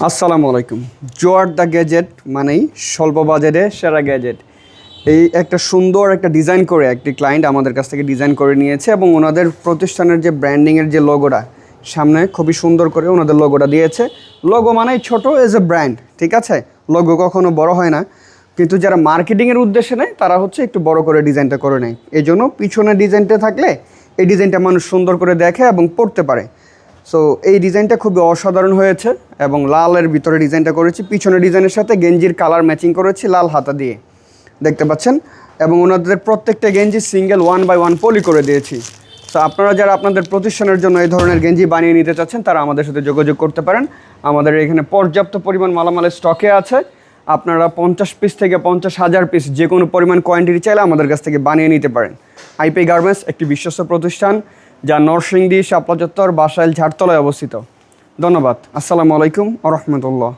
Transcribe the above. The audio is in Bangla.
আসসালামু আলাইকুম। জোয়ার দ্য গ্যাজেট মানেই স্বল্প বাজেটে সেরা গ্যাজেট। এই একটা সুন্দর একটা ডিজাইন করে একটি ক্লায়েন্ট আমাদের কাছ থেকে ডিজাইন করে নিয়েছে এবং ওনাদের প্রতিষ্ঠানের যে ব্র্যান্ডিংয়ের যে লোগোটা সামনে খুবই সুন্দর করে ওনাদের লোগোটা দিয়েছে। লোগো মানেই ছোট এজ এ ব্র্যান্ড, ঠিক আছে? লোগো কখনো বড় হয় না, কিন্তু যারা মার্কেটিংয়ের উদ্দেশ্যে নেয় তারা হচ্ছে একটু বড় করে ডিজাইনটা করে নেয়। এই জন্য পিছনে ডিজাইনটা থাকলে এই ডিজাইনটা মানুষ সুন্দর করে দেখে এবং পড়তে পারে। সো এই ডিজাইনটা খুবই অসাধারণ হয়েছে এবং লালের ভিতরে ডিজাইনটা করেছি, পিছনের ডিজাইনের সাথে গেঞ্জির কালার ম্যাচিং করেছি লাল হাতা দিয়ে, দেখতে পাচ্ছেন। এবং ওনাদের প্রত্যেকটা গেঞ্জি সিঙ্গেল 1/1 পলি করে দিয়েছি। সো আপনারা যারা আপনাদের প্রতিষ্ঠানের জন্য এই ধরনের গেঞ্জি বানিয়ে নিতে চাচ্ছেন তারা আমাদের সাথে যোগাযোগ করতে পারেন। আমাদের এখানে পর্যাপ্ত পরিমাণ মালামালের স্টকে আছে। আপনারা 50 পিস থেকে 50,000 পিস যে কোনো পরিমাণ কোয়ান্টিটি চাইলে আমাদের কাছ থেকে বানিয়ে নিতে পারেন। আইপি গার্মেন্টস একটি বিশ্বস্ত প্রতিষ্ঠান যা নরসিংদী, শাপলা চত্বর, বাসাইল, ঝাড়তলায় অবস্থিত। ধন্যবাদ। আসসালামু আলাইকুম ওয়া রাহমাতুল্লাহ।